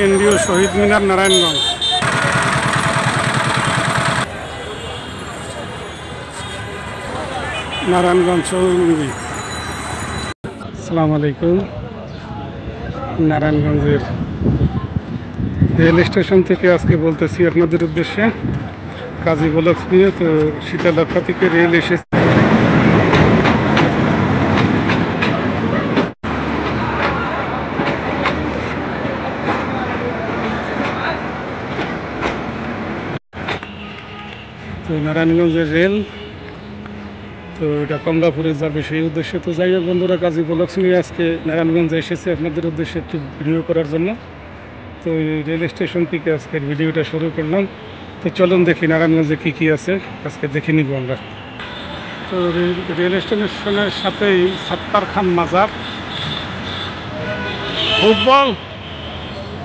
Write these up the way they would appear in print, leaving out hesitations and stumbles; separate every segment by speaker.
Speaker 1: কেন্দ্রীয় শহীদ মিনার, নারায়ণগঞ্জ। নারায়ণগঞ্জ চৌরঙ্গি। আসসালামু আলাইকুম। নারায়ণগঞ্জের রেল স্টেশন থেকে আজকে বলতেছি আপনাদের উদ্দেশ্যে কাজী ব্লগস নিয়ে। তো শীতলক্ষা থেকে রেল এসেছে। তো নারায়ণগঞ্জের রেল, তো এটা কমলাপুরে যাবে সেই উদ্দেশ্যে। তো যাই হোক বন্ধুরা, কাজী ব্লগস নিয়ে আজকে নারায়ণগঞ্জে এসেছে আপনাদের উদ্দেশ্যে একটু ভিডিও করার জন্য। তো রেল স্টেশন থেকে আজকের ভিডিওটা শুরু করলাম। তো চলুন দেখি নারায়ণগঞ্জে কী কী আছে আজকে দেখে নিব আমরা। তো রেল স্টেশনের সাথেই সত্তার খান মাজার।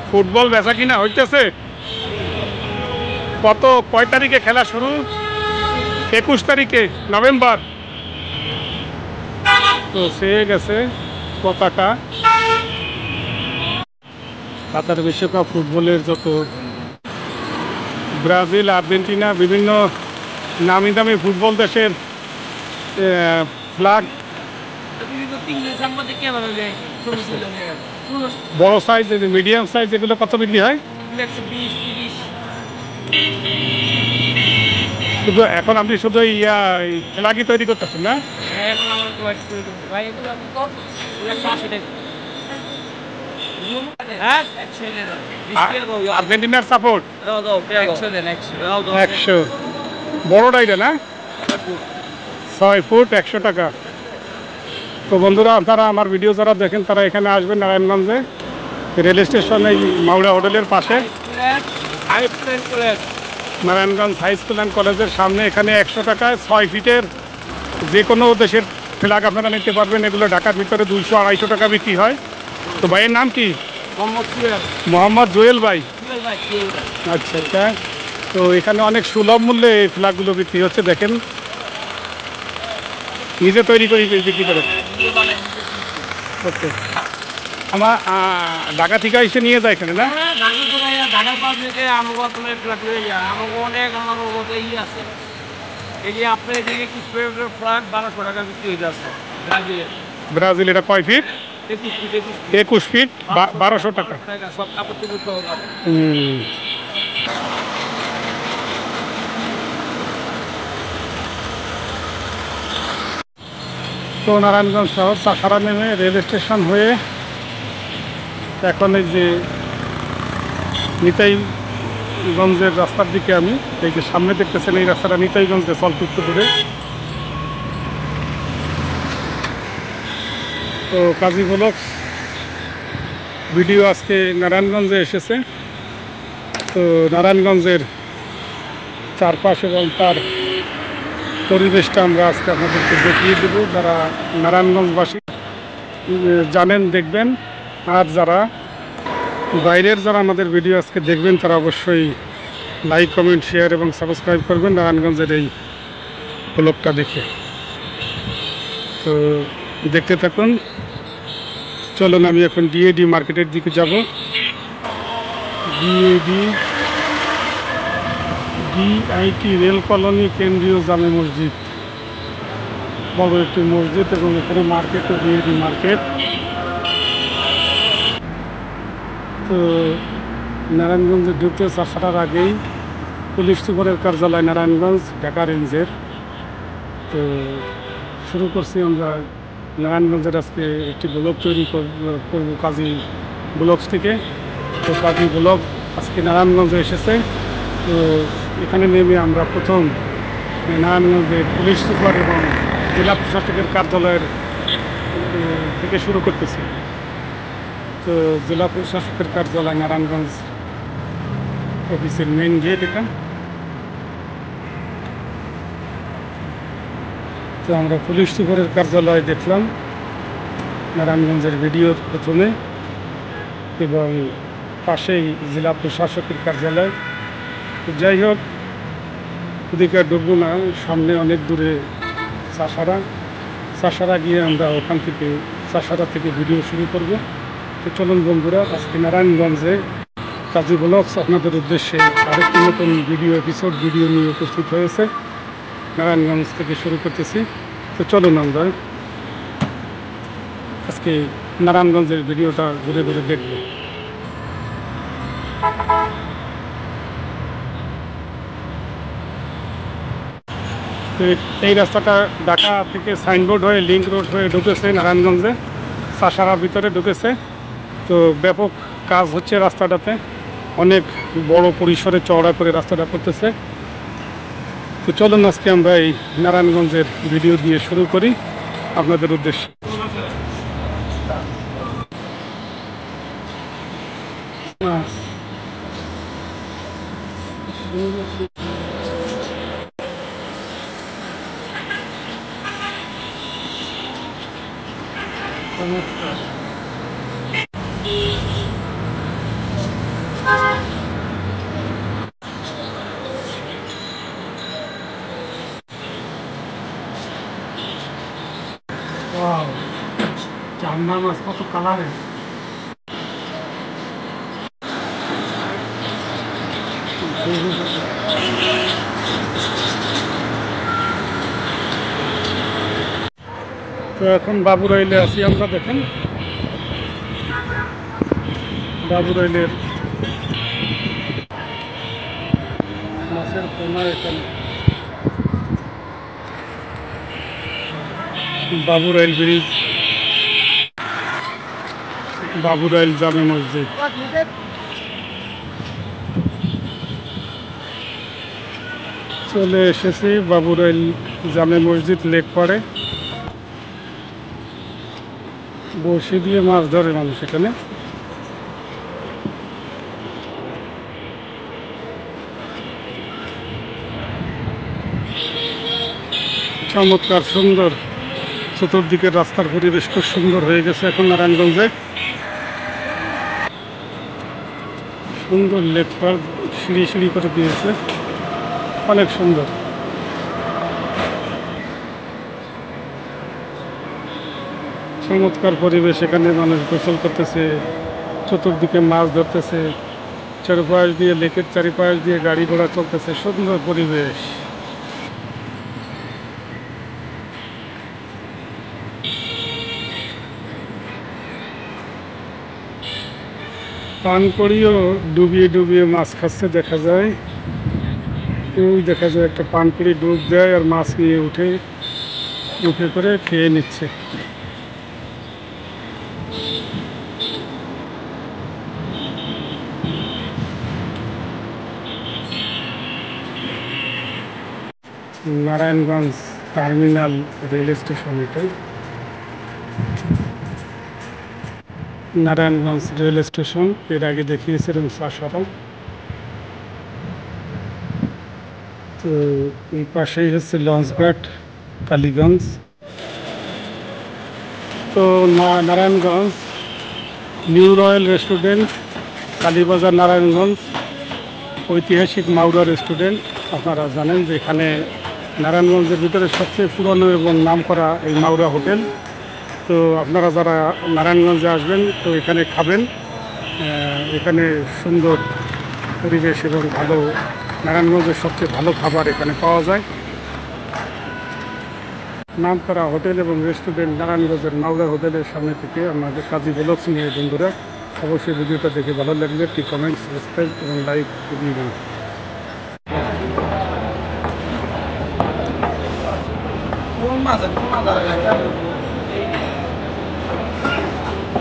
Speaker 1: ফুটবল বেচা কিনা হইতেছে। কয় তারিখে খেলা শুরু? 21 তারিখে নভেম্বর। তো সে গেছে পতাকা। কাতার বিশ্বকাপ ফুটবলের যত ব্রাজিল, আর্জেন্টিনা, বিভিন্ন নামি দামি ফুটবল দেশের ফ্ল্যাগ, বড় সাইজ, মিডিয়াম সাইজ, এগুলো কত বিক্রি হয়? শুধু এখন আপনি শুধু ফ্ল্যাগই তৈরি করতেছেন না? আর্জেন্টিনার সাপোর্ট 100। বড়টা এটা না? 6 ফুট 100 টাকা। তো বন্ধুরা, আপনারা আমার ভিডিও যারা দেখেন তারা এখানে আসবেন নারায়ণগঞ্জে রেল স্টেশন, এই মাওড়া হোটেলের পাশে নারায়ণগঞ্জ হাই স্কুল অ্যান্ড কলেজের সামনে। এখানে 100 টাকায় 6 ফিটের যে কোনো দেশের ফ্ল্যাগ আপনারা নিতে পারবেন। এগুলো ঢাকার ভিতরে 200-250 টাকা বিক্রি হয়। তো ভাইয়ের নাম কি? মোহাম্মদ জুয়েল ভাই। আচ্ছা আচ্ছা। তো এখানে অনেক সুলভ মূল্যে এই ফ্ল্যাগগুলো বিক্রি হচ্ছে। দেখেন, নিজে তৈরি করে বিক্রি করে। ওকে, আমার ঢাকা থেকে এসে নিয়ে যায় এখানে না? ব্রাজিল এটা কয় ফিট? 21 ফিট 1200 টাকা। তো নারায়ণগঞ্জ শহর চাষারা নেমে রেল স্টেশন হয়ে এখন এই যে নিতাইগঞ্জের রাস্তার দিকে আমি এই যে সামনে দেখতেছেন, এই রাস্তাটা নিতাইগঞ্জে চলচ্চিত্র দূরে। তো কাজী ব্লগস ভিডিও আজকে নারায়ণগঞ্জে এসেছে। তো নারায়ণগঞ্জের চারপাশ এবং তার পরিবেশটা আমরা আজকে আপনাদেরকে দেখিয়ে দেবো। যারা নারায়ণগঞ্জবাসী জানেন দেখবেন, আর যারা বাইরের যারা আমাদের ভিডিও আজকে দেখবেন তারা অবশ্যই লাইক, কমেন্ট, শেয়ার এবং সাবস্ক্রাইব করবেন নারায়ণগঞ্জের এই ব্লগটা দেখে। তো দেখতে থাকুন। চলুন, আমি এখন ডিএডি মার্কেটের দিকে যাব। ডিআইটি রেল কলোনি কেন্দ্রীয় জামে মসজিদ, বড় একটি মসজিদ, এবং এখানে মার্কেট, ডিএডি মার্কেট। তো নারায়ণগঞ্জে ঢুকতে আসার আগেই পুলিশ সুপারের কার্যালয় নারায়ণগঞ্জ, ঢাকা রেঞ্জের। তো শুরু করছি আমরা নারায়ণগঞ্জের আজকে একটি ব্লগ তৈরি করবো কাজী ব্লগস থেকে। তো কাজী ব্লগ আজকে নারায়ণগঞ্জে এসেছে। তো এখানে নেমে আমরা প্রথম নারায়ণগঞ্জের পুলিশ সুপার এবং জেলা প্রশাসকের কার্যালয়ের থেকে শুরু করতেছি। তো জেলা প্রশাসকের কার্যালয় নারায়ণগঞ্জ অফিসের মেইন গেট এটা। তো আমরা পুলিশ সুপারের কার্যালয় দেখলাম নারায়ণগঞ্জের ভিডিওর প্রথমে, এবং পাশেই জেলা প্রশাসকের কার্যালয়। তো যাই হোক, ওদিকে ঢুকবো না, সামনে অনেক দূরে চাষারা গিয়ে আমরা ওখান থেকে চাষারা থেকে ভিডিও শুরু করব। তো চলুন বন্ধুরা, আজকে নারায়ণগঞ্জে কাজী ব্লগস আপনাদের উদ্দেশ্যে আরেকটি নতুন ভিডিও নিয়ে উপস্থিত হয়েছে। নারায়ণগঞ্জ থেকে শুরু করতেছি। তো চলুন আমরা আজকে নারায়ণগঞ্জের ভিডিওটা ঘুরে ঘুরে দেখব। তো এই রাস্তাটা ঢাকা থেকে সাইনবোর্ড হয়ে লিংক রোড হয়ে ঢুকেছে নারায়ণগঞ্জে, চাষারার ভিতরে ঢুকেছে। তো ব্যাপক কাজ হচ্ছে রাস্তাটাতে, অনেক বড় পরিসরে চওড়া করে রাস্তাটা করতেছে। তো চলুন আজকে আমরা এই নারায়ণগঞ্জের ভিডিও দিয়ে শুরু করি আপনাদের উদ্দেশ্যে। চান্না মাছ কত কালারের! তো এখন বাবুরাইলে আছি আমরা। দেখেন বাবুরাইলের মাছের পোনা। এখানে বাবুরাইল ব্রিজ, বাবুরাইল জামে মসজিদ। চলে এসেছি বাবুরাইল জামে মসজিদ লেক পাড়ে। বড়শি দিয়ে মাছ ধরে মানুষ এখানে। চমৎকার সুন্দর চতুর্দিকের রাস্তার পরিবেশ খুব সুন্দর হয়ে গেছে এখন নারায়ণগঞ্জে। সুন্দর লেক পাড়, সিঁড়ি সিঁড়ি করে দিয়েছে, অনেক সুন্দর। চমৎকার পরিবেশ, এখানে মানুষ গোসল করতেছে, চতুর্দিকে মাছ ধরতেছে, চারপাশ দিয়ে লেকের চারিপাশ দিয়ে গাড়ি ঘোড়া চলতেছে, সুন্দর পরিবেশ। পানকড়িও ডুবিয়ে ডুবিয়ে মাছ খাচ্ছে দেখা যায়। ওই দেখা যায় একটা পানকড়ি ডুব দেয় আর মাছ নিয়ে উঠে করে খেয়ে নিচ্ছে। নারায়ণগঞ্জ টার্মিনাল রেল স্টেশন এটাই। নারায়ণগঞ্জ রেল স্টেশন এর আগে দেখিয়েছিলেন চাষারা। তো এই পাশেই হচ্ছে লঞ্চঘাট কালীগঞ্জ। তো Narayanganj new royal restaurant, Kalibazar Narayanganj, ঐতিহাসিক মাউরা রেস্টুরেন্ট। আপনারা জানেন যে এখানে নারায়ণগঞ্জের ভিতরে সবচেয়ে পুরনো এবং নামকরা এই মাউরা হোটেল। তো আপনারা যারা নারায়ণগঞ্জে আসবেন তো এখানে খাবেন। এখানে সুন্দর পরিবেশ এবং ভালো, নারায়ণগঞ্জের সবচেয়ে ভালো খাবার এখানে পাওয়া যায়। নামকরা হোটেল এবং রেস্টুরেন্ট নারায়ণগঞ্জের মাউরা হোটেলের সামনে থেকে আমাদের কাজী ব্লগস নিয়ে বন্ধুরা, অবশ্যই ভিডিওটা দেখে ভালো লাগলে একটি কমেন্টস, সাবস্ক্রাইব এবং লাইক দিবেন।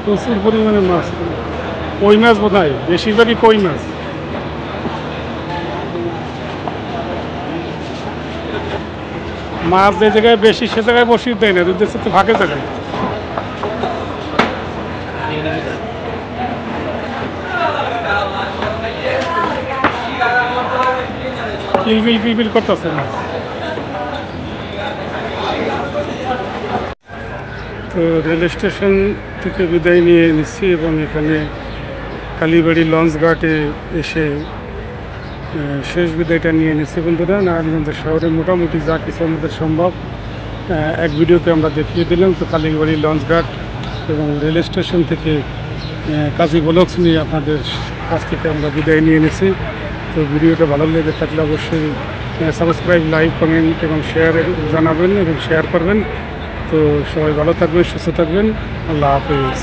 Speaker 1: প্রচুর পরিমাণে মাছ, কই মাছ বোধ হয় বেশিরভাগই কই মাছ। মাছ যে জায়গায় বেশি সে জায়গায় বসিয়ে দেয় না, উদ্দেশ্য তো ফাঁকে জায়গায়। কিলবিল কিলবিল করতেছে মাছ। তো রেল স্টেশন থেকে বিদায় নিয়ে নিচ্ছি এবং এখানে কালীবাড়ি লঞ্চ ঘাটে এসে শেষ বিদায়টা নিয়ে নিচ্ছি বন্ধুরা। নারায়ণগঞ্জের শহরে মোটামুটি যা কিছু আমাদের সম্ভব এক ভিডিওতে আমরা দেখিয়ে দিলাম। তো কালীবাড়ি লঞ্চ ঘাট এবং রেল স্টেশন থেকে কাজী ব্লগস নিয়ে আপনাদের কাছ থেকে আমরা বিদায় নিয়ে নিছি। তো ভিডিওটা ভালো লেগে থাকলে অবশ্যই সাবস্ক্রাইব, লাইক, কমেন্ট এবং শেয়ার জানাবেন এবং শেয়ার করবেন। তো সবাই ভালো থাকবেন, সুস্থ থাকবেন। আল্লাহ হাফিজ।